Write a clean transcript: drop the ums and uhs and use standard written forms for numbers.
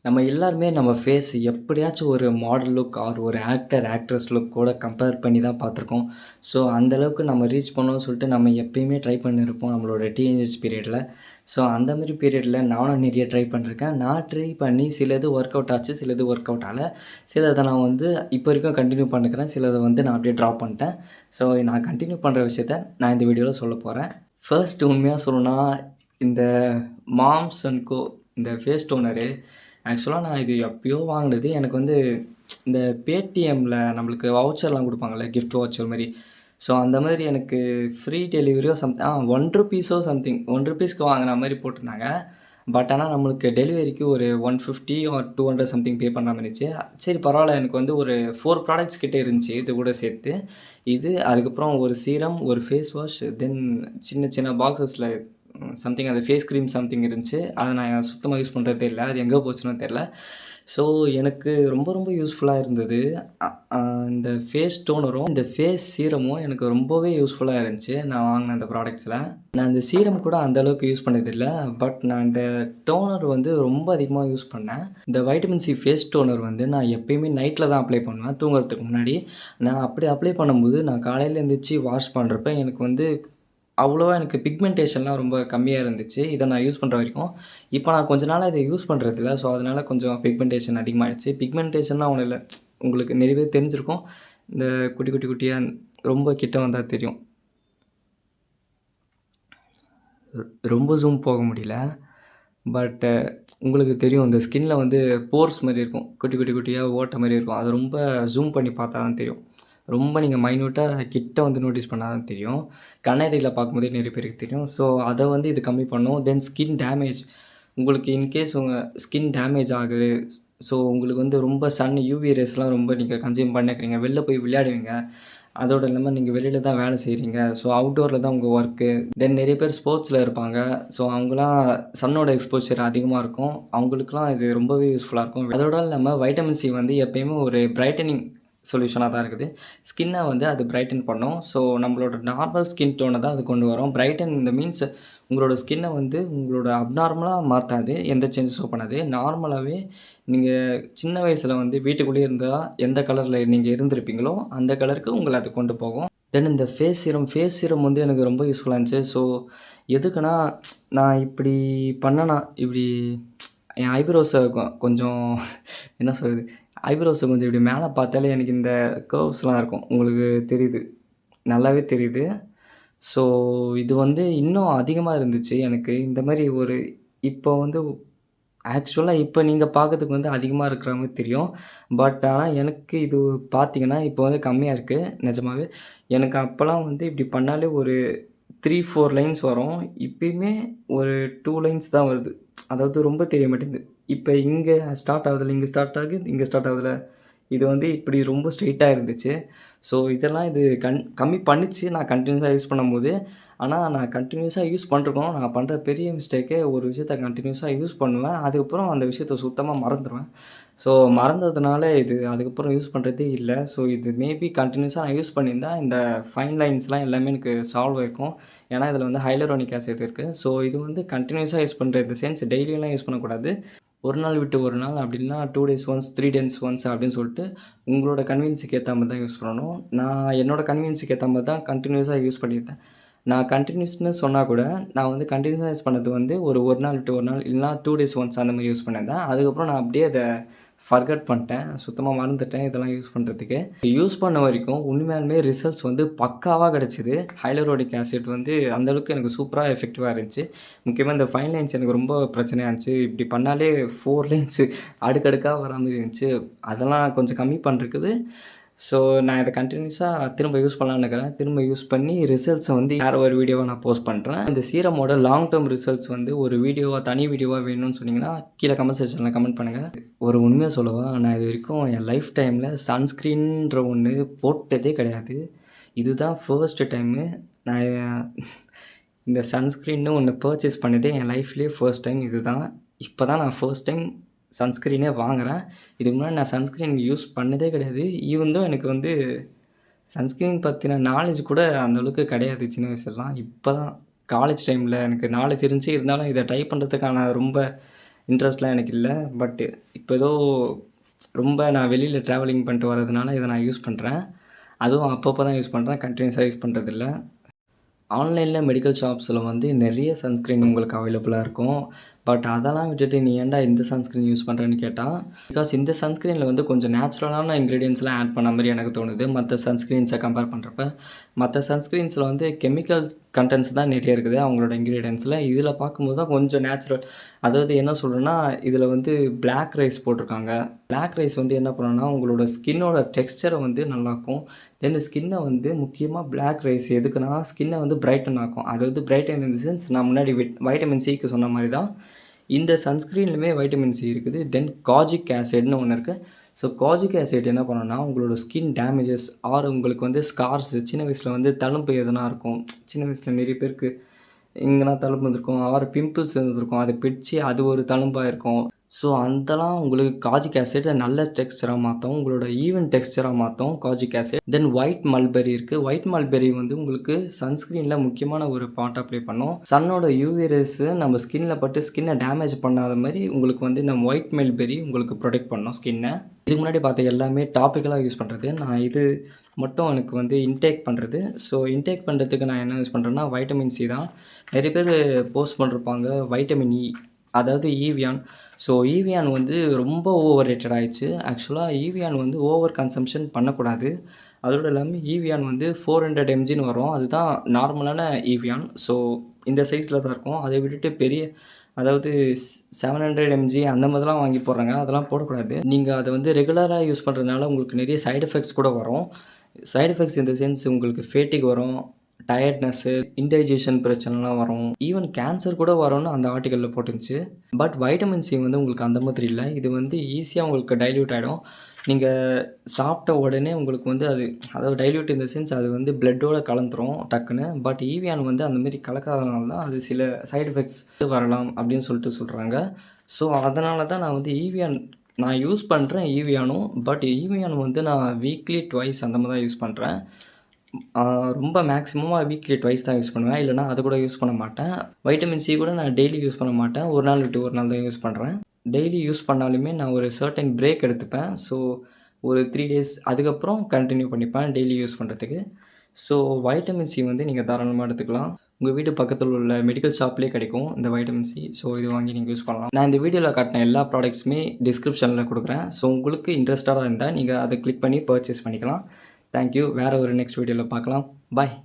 நம்ம எல்லாருமே நம்ம ஃபேஸ் எப்படியாச்சும் ஒரு மாடல் லுக் ஆர் ஒரு ஆக்டர், ஆக்ட்ரஸ் லுக் கூட கம்பேர் பண்ணி தான் பார்த்துருக்கோம். ஸோ, அந்த அளவுக்கு நம்ம ரீச் பண்ணணும்னு சொல்லிட்டு நம்ம எப்பயுமே ட்ரை பண்ணியிருப்போம் நம்மளோட டீனேஜ் பீரியட்ல. ஸோ, அந்த மாரி பீரியட்ல நானும் நிறைய ட்ரை பண்ணியிருக்கேன். நான் ட்ரை பண்ணி சிலது ஒர்க் அவுட் ஆச்சு, சிலது ஒர்க் அவுட் ஆகல. சிலத நான் வந்து இப்போ வரைக்கும் கன்டின்யூ பண்ணிக்கிறேன். சிலத வந்து நான் அப்படியே ட்ராப் பண்ணிட்டேன். ஸோ, நான் கன்டின்யூ பண்ணுற விஷயத்த நான் இந்த வீடியோல சொல்லப் போறேன். ஃபர்ஸ்ட் உண்மையா சொல்லணும்னா, இந்த மாம்ஸ் அண்ட் கோ இந்த ஃபேஸ் டோனரு ஆக்சுவலா நான் இது எப்பயோ வாங்கினது. எனக்கு வந்து இந்த பேடிஎம்ல நம்மளுக்கு வவுச்சர்லாம் குடுப்பாங்கல்ல, கிஃப்ட் வவுச்சர் மாரி. ஸோ, அந்த மாதிரி எனக்கு ஃப்ரீ டெலிவரியோ ₹1 சம்திங் ₹1க்கு வாங்குன மாரி போட்டிருந்தாங்க. பட் ஆனா நம்மளுக்கு டெலிவரிக்கு ஒரு 150 ஆர் 200 சம்திங் பே பண்ற மாரி இருந்துச்சு. சரி பரவால்ல, எனக்கு வந்து ஒரு 4 ப்ராடக்ட்ஸ் கிட்ட இருந்துச்சு இது கூட சேர்த்து. இது அதுக்கப்புறம் ஒரு சீரம், ஒரு ஃபேஸ் வாஷ், தென் சின்ன சின்ன பாக்ஸஸ்ல சம்திங் அது ஃபேஸ் கிரீம் சம்திங் இருந்துச்சு. அத நான் சுத்தமா யூஸ் பண்றதே இல்ல. அது எங்க போச்சுன்னும் தெரியல. ஸோ, எனக்கு ரொம்ப ரொம்ப யூஸ்ஃபுல்லா இருந்தது. அ அ இந்த ஃபேஸ் டோனரும், இந்த ஃபேஸ் சீரமும் எனக்கு ரொம்பவே யூஸ்ஃபுல்லா இருந்துச்சு. நான் வாங்குன அந்த ப்ராடக்ட்ஸ்ல. நான் இந்த சீரம் கூட அந்த அளவுக்கு யூஸ் பண்ணதில்ல. பட் நான் இந்த டோனர் வந்து ரொம்ப அதிகமா யூஸ் பண்ணேன். இந்த வைட்டமின் சி ஃபேஸ் டோனர் வந்து நான் எப்பயுமே நைட்ல தான் அப்ளை பண்ணுவேன் தூங்குறதுக்கு முன்னாடி. நான் அப்படி அப்ளை பண்ணும்போது நான் காலையில எந்திரிச்சு வாஷ் பண்றப்ப எனக்கு வந்து அவ்வளவா எனக்கு பிக்மென்டேஷன்லாம் ரொம்ப கம்மியா இருந்துச்சு. இத நான் யூஸ் பண்ற வரைக்கும். இப்ப நான் கொஞ்ச நாளா இத யூஸ் பண்றதில்ல. ஸோ, அதனால கொஞ்சம் பிக்மென்டேஷன் அதிகமாயிடுச்சு. பிக்மென்டேஷன்லாம் ஒண்ணும் இல்ல. உங்களுக்கு நிறைய பேர் தெரிஞ்சிருக்கும். இந்த குட்டி குட்டி குட்டியா ரொம்ப கிட்ட வந்தா தெரியும். ரொம்ப ஜூம் போக முடியல. பட் உங்களுக்கு தெரியும் இந்த ஸ்கின்ல வந்து போர்ஸ் மாரி இருக்கும். குட்டி குட்டி குட்டியா ஓட்ட மாரி இருக்கும். அத ரொம்ப ஜூம் பண்ணி பார்த்தா தான் தெரியும். ரொம்ப நீங்க மைன்யூட்டா கிட்ட வந்து நோட்டீஸ் பண்ணா தான் தெரியும். கண்ணாடில பார்க்கும்போதே நிறைய பேருக்கு தெரியும். ஸோ, அத வந்து இது கம்மி பண்ணும். தென் ஸ்கின் டேமேஜ். உங்களுக்கு இன்கேஸ் உங்க ஸ்கின் டேமேஜ் ஆகுது. ஸோ, உங்களுக்கு வந்து ரொம்ப யூவி ரேஸ்லாம் ரொம்ப நீங்க கன்சியூம் பண்ணிக்கிறீங்க. வெளில போய் விளையாடுவீங்க. அதோட இல்லாம நீங்க வெளில தான் வேலை செய்றீங்க. ஸோ, அவுட்டோர்ல தான் உங்க வொர்க்கு. தென் நிறைய பேர் ஸ்போர்ட்ஸ்ல இருப்பாங்க. ஸோ, அவங்கலாம் சன்னோட எக்ஸ்போஷர் அதிகமா இருக்கும். அவங்களுக்குலாம் இது ரொம்பவே யூஸ்ஃபுல்லா இருக்கும். அதோட இல்லாம வைட்டமின் சி வந்து எப்பயுமே ஒரு பிரைட்டனிங் சொல்யூஷனா தான் இருக்குது. ஸ்கின்ன வந்து அது பிரைட்டன் பண்ணும். ஸோ, நம்மளோட நார்மல் ஸ்கின் டோன தான் அது கொண்டு வரும். பிரைட்டன் இந்த மீன்ஸ் உங்களோட ஸ்கின்ன வந்து உங்களோட அப்நார்மலா மாத்தாது. எந்த சேஞ்சஸும் பண்ணாது. நார்மலாவே நீங்க சின்ன வயசுல வந்து வீட்டுக்குள்ளேயே இருந்தா எந்த கலர்ல நீங்க இருந்திருப்பீங்களோ, அந்த கலருக்கு உங்கள அது கொண்டு போகும். தென் இந்த ஃபேஸ் சீரம் வந்து எனக்கு ரொம்ப யூஸ்ஃபுல்லா இருந்துச்சு. ஸோ, எதுக்குன்னா, நான் இப்படி பண்ணனா, இப்படி என் ஐப்ரோஸ கொஞ்சம் என்ன சொல்றது? ஐப்ரோஸ கொஞ்சம் இப்படி மேல பார்த்தாலே எனக்கு இந்த கர்வ்ஸ்லாம் இருக்கும். உங்களுக்கு தெரியுது. நல்லாவே தெரியுது. ஸோ, இது வந்து இன்னும் அதிகமா இருந்துச்சு எனக்கு. இந்த மாரி ஒரு இப்போ வந்து ஆக்சுவலா இப்ப நீங்க பார்க்கறதுக்கு வந்து அதிகமா இருக்கிற மாரி தெரியும். பட் ஆனா எனக்கு இது பார்த்தீங்கன்னா, இப்போ வந்து கம்மியா இருக்கு. நிஜமாவே. எனக்கு அப்பலாம் வந்து இப்படி பண்ணாலே ஒரு 3, 4 லைன்ஸ் வரும். இப்பயுமே ஒரு 2 லைன்ஸ் தான் வருது. அதாவது ரொம்ப தெரிய மாட்டேங்குது. இப்ப இங்க ஸ்டார்ட் ஆகுதுல்ல, இங்க ஸ்டார்ட் ஆகுது, இங்க ஸ்டார்ட் ஆகுதுல்ல. இது வந்து இப்படி ரொம்ப ஸ்ட்ரெய்ட்டா இருந்துச்சு. ஸோ, இதெல்லாம் இது கம்மி பண்ணுச்சு நான் கன்டினியூஸா யூஸ் பண்ணும்போது. ஆனா, நான் கன்டினியூஸா யூஸ் பண்ணிருக்கணும். நான் பண்ற பெரிய மிஸ்டேக்கே ஒரு விஷயத்த கன்டினியூஸா யூஸ் பண்ணுவேன். அதுக்கப்புறம் அந்த விஷயத்த சுத்தமா மறந்துருவேன். ஸோ, மறந்ததுனால இது அதுக்கப்புறம் யூஸ் பண்றதே இல்ல. ஸோ, இது மேபி கன்டினியூஸா நான் யூஸ் பண்ணியிருந்தா, இந்த ஃபைன் லைன்ஸ்லாம் எல்லாமே எனக்கு சால்வ் ஆயிருக்கும். ஏன்னா, இதில வந்து ஹைலூரானிக் ஆசிட் இருக்கு. ஸோ, இது வந்து கன்டினியூஸா யூஸ் பண்ற இந்த சென்ஸ் டெய்லியும்லாம் யூஸ் பண்ணக்கூடாது. ஒரு நாள் விட்டு ஒரு நாள் அப்படி இல்லனா 2 டேஸ் ஒன்ஸ், 3 டேஸ் ஒன்ஸ் அப்படின்னு சொல்லிட்டு உங்களோட கன்வீனியன்ஸ்க்கு ஏத்த மாரி தான் யூஸ் பண்ணணும். நான் என்னோட கன்வீனியன்ஸ்க்கு ஏத்த மாரி தான் கன்டினியூஸா யூஸ் பண்ணியிருந்தேன். நான் கன்டினியூஸ்ன்னு சொன்னா கூட, நான் வந்து கன்டினியூஸா யூஸ் பண்ணது வந்து ஒரு நாள் விட்டு ஒரு நாள் இல்லனா 2 டேஸ் ஒன்ஸ் அந்த மாரி யூஸ் பண்ணியிருந்தேன். அதுக்கப்புறம் நான் அப்படியே அத ஃபர்கட் பண்ணிட்டேன். சுத்தமா மறந்துட்டேன் இதெல்லாம் யூஸ் பண்றதுக்கு. யூஸ் பண்ண வரைக்கும் உண்மையாலுமே ரிசல்ட்ஸ் வந்து பக்காவா கிடைச்சது. ஹைலூரோனிக் ஆசிட் வந்து அந்த அளவுக்கு எனக்கு சூப்பரா எஃபெக்டிவா இருந்துச்சு. முக்கியமா இந்த ஃபைன் லைன்ஸ் எனக்கு ரொம்ப பிரச்சனையா இருந்துச்சு. இப்படி பண்ணாலே 4 லைன்ஸ் அடுக்கடுக்கா வர மாரி இருந்துச்சு. அதெல்லாம் கொஞ்சம் கம்மி பண்றதுக்கு ஸோ, நான் இத கன்டினியூஸா திரும்ப யூஸ் பண்ணலான்னு இருக்கிறேன். திரும்ப யூஸ் பண்ணி ரிசல்ட்ஸ வந்து வேற ஒரு வீடியோவா நான் போஸ்ட் பண்றேன். இந்த சீரமோட லாங் டெர்ம் ரிசல்ட்ஸ் வந்து ஒரு வீடியோவா, தனி வீடியோவா வேணும்னு சொன்னீங்கன்னா, கீழ கமெண்ட் செக்ஷன்ல கமெண்ட் பண்ணுங்க. ஒரு உண்மைய சொல்லவா? நான் இதுவரைக்கும் என் லைஃப் டைம்ல சன்ஸ்கிரீன்ற ஒண்ணு போட்டதே கிடையாது. இதுதான் ஃபர்ஸ்ட் டைமு. நான் இந்த சன்ஸ்கிரீன்னு ஒண்ணு பர்ச்சேஸ் பண்ணதே என் லைஃப்லயே ஃபர்ஸ்ட் டைம் இதுதான். இப்ப தான் நான் ஃபர்ஸ்ட் டைம் சன்ஸ்கிரீனே வாங்குறேன். இதுக்கு முன்னாடி நான் சன்ஸ்கிரீன் யூஸ் பண்ணதே கிடையாது. ஈவன் தோ எனக்கு வந்து சன்ஸ்கிரீன் பத்தின நாலேட்ஜ் கூட அந்த அளவுக்கு கிடையாது சின்ன வயசுலலாம். இப்ப தான் காலேஜ் டைம்ல எனக்கு நாலேட்ஜ் இருந்துச்சு. இருந்தாலும் இத ட்ரை பண்றதுக்கான ரொம்ப இன்ட்ரெஸ்ட்லாம் எனக்கு இல்ல. பட் இப்போ ஏதோ ரொம்ப நான் வெளியில ட்ராவலிங் பண்ணிட்டு வரதுனால இத நான் யூஸ் பண்றேன். அதுவும் அப்பப்போ தான் யூஸ் பண்றேன். கன்டினியூஸா யூஸ் பண்றதில்ல. ஆன்லைன்ல மெடிக்கல் ஷாப்ஸில் வந்து நிறைய சன்ஸ்க்ரீன் உங்களுக்கு அவைலபிளாக இருக்கும். பட் அதெல்லாம் விட்டுட்டு நீ ஏன்டா இந்த சன்ஸ்க்ரீன் யூஸ் பண்ணுறேன்னு கேட்டால், பிகாஸ் இந்த சன்ஸ்க்ரீனில் வந்து கொஞ்சம் நேச்சுரலான இன்க்ரீடியன்ட்ஸ்லாம் ஆட் பண்ண மாதிரி எனக்கு தோணுது. மற்ற சன்ஸ்க்ரீன்ஸை கம்பேர் பண்ணுறப்ப. மற்ற சன்ஸ்க்ரீன்ஸில் வந்து கெமிக்கல் கன்டென்ட்ஸ் தான் நிறைய இருக்குது அவங்களோட இன்க்ரீடியன்ட்ஸில். இதில் பார்க்கும்போது தான் கொஞ்சம் நேச்சுரல். அதாவது என்ன சொல்கிறேன்னா, இதில் வந்து பிளாக் ரைஸ் போட்டிருக்காங்க. பிளாக் ரைஸ் வந்து என்ன பண்ணுன்னா, உங்களோட ஸ்கின்னோட டெக்ஸ்சரை வந்து நல்லாக்கும். தென் ஸ்கின்னை வந்து முக்கியமாக பிளாக் ரைஸ் எதுக்குன்னா, ஸ்கின்னை வந்து பிரைட்டன் ஆக்கும். அதாவது பிரைட்டன் இன் தி சென்ஸ் நான் முன்னாடி வைட்டமின் சிக்கு சொன்ன மாதிரி தான் இந்த சன்ஸ்க்ரீன்லையுமே வைட்டமின் சி இருக்குது. தென் காஜிக் ஆசிட்னு ஒன்று இருக்குது. ஸோ காஜிக் ஆசிட் என்ன பண்ணுன்னா, உங்களோட ஸ்கின் டேமேஜஸ் ஆர் உங்களுக்கு வந்து ஸ்கார்ஸ் சின்ன வயசில் வந்து தழும்பு எதனா இருக்கும். சின்ன வயசில் நிறைய பேருக்கு எங்கேனா தழும்பு வந்திருக்கும் ஆர் பிம்பிள்ஸ் இருந்திருக்கும். அதை பிடிச்சி அது ஒரு தழும்பாக இருக்கும். ஸோ அதெல்லாம் உங்களுக்கு காஜிக் ஆசிட் நல்ல டெக்ஸ்சராக மாற்றும். உங்களோட ஈவன் டெக்ஸ்சராக மாற்றும் காஜிக் ஆசிட். தென் ஒயிட் மல்பெரி இருக்குது. ஒயிட் மல்பெரி வந்து உங்களுக்கு சன்ஸ்க்ரீனில் முக்கியமான ஒரு பார்ட்டாக ப்ளே பண்ணும். சன்னோட யூவி ரேஸு நம்ம ஸ்கின்ல பட்டு ஸ்கின்னை டேமேஜ் பண்ணாத மாதிரி உங்களுக்கு வந்து இந்த ஒயிட் மல்பெரி உங்களுக்கு ப்ரொடெக்ட் பண்ணும் ஸ்கின்னை. இதுக்கு முன்னாடி பார்த்த எல்லாமே டாப்பிக்கலாக யூஸ் பண்ணுறது. நான் இது மட்டும் எனக்கு வந்து இன்டேக் பண்ணுறது. ஸோ இன்டேக் பண்ணுறதுக்கு நான் என்ன யூஸ் பண்ணுறேன்னா, வைட்டமின் சி தான். நிறைய பேர் போஸ்ட் பண்ணிருப்பாங்க வைட்டமின் இ, அதாவது ஈவியான். ஸோ ஈவியான் வந்து ரொம்ப ஓவர் ரேட்டட் ஆயிடுச்சு. ஆக்சுவலாக ஈவியான் வந்து ஓவர் கன்சம்ஷன் பண்ணக்கூடாது. அதோடு இல்லாமல் ஈவியான் வந்து 400 mgன்னு வரும். அதுதான் நார்மலான ஈவியான். ஸோ இந்த சைஸில் தான் இருக்கும். அதை விட்டுட்டு பெரிய அதாவது 700 mg அந்த மாதிரிலாம் வாங்கி போடுறாங்க. அதெல்லாம் போடக்கூடாது. நீங்கள் அதை வந்து ரெகுலராக யூஸ் பண்ணுறதுனால உங்களுக்கு நிறைய சைடு எஃபெக்ட்ஸ் கூட வரும். Side effects in the sense உங்களுக்கு ஃபேட்டிக் வரும், டயர்ட்னஸ்ஸு, இன்டைஜஷன் பிரச்சனைலாம் வரும். ஈவன் கேன்சர் கூட வரும்னு அந்த ஆர்டிக்கலில் போட்டுருந்துச்சு. பட் வைட்டமின் சி வந்து உங்களுக்கு அந்த மாதிரி இல்லை. இது வந்து ஈஸியாக உங்களுக்கு டைல்யூட் ஆகிடும். நீங்கள் சாப்பிட்ட உடனே உங்களுக்கு வந்து அது அதாவது டைல்யூட் இன் த சென்ஸ் அது வந்து பிளட்டோட கலந்துரும் டக்குன்னு. பட் ஈவியான் வந்து அந்தமாரி கலக்காதனால தான் அது சில சைடு எஃபெக்ட்ஸ் வரலாம் அப்படின்னு சொல்கிறாங்க. ஸோ அதனால தான் நான் வந்து ஈவியான் நான் யூஸ் பண்ணுறேன் ஈவியானும். பட் ஈவியான் வந்து நான் வீக்லி ட்வைஸ் அந்த மாதிரி தான் யூஸ் பண்ணுறேன். ரொம்ப மேக்ஸிமமாக வீக்லி ட்வைஸ் தான் யூஸ் பண்ணுவேன். இல்லைனா அது கூட யூஸ் பண்ண மாட்டேன். வைட்டமின் சி கூட நான் டெய்லி யூஸ் பண்ண மாட்டேன். ஒரு நாள் விட்டு ஒரு நாள் தான் யூஸ் பண்ணுறேன். டெய்லி யூஸ் பண்ணாலுமே நான் ஒரு சர்டன் பிரேக் எடுத்துப்பேன். ஸோ ஒரு 3 டேஸ் அதுக்கப்புறம் கண்டினியூ பண்ணிப்பேன் டெய்லி யூஸ் பண்ணுறதுக்கு. ஸோ வைட்டமின் சி வந்து நீங்கள் தாராளமாக எடுத்துக்கலாம். உங்கள் வீட்டு பக்கத்தில் உள்ள மெடிக்கல் ஷாப்லேயே கிடைக்கும் இந்த வைட்டமின் சி. ஸோ இது வாங்கி நீங்கள் யூஸ் பண்ணலாம். நான் இந்த வீடியோவில் காட்டின எல்லா ப்ராடக்ட்ஸுமே டிஸ்கிரிப்ஷனில் கொடுக்குறேன். ஸோ உங்களுக்கு இன்ட்ரெஸ்டடாக இருந்தால் நீங்கள் அதை கிளிக் பண்ணி பர்ச்சேஸ் பண்ணிக்கலாம். தேங்க்யூ. வேறு ஒரு நெக்ஸ்ட் வீடியோவில் பார்க்கலாம். பாய்.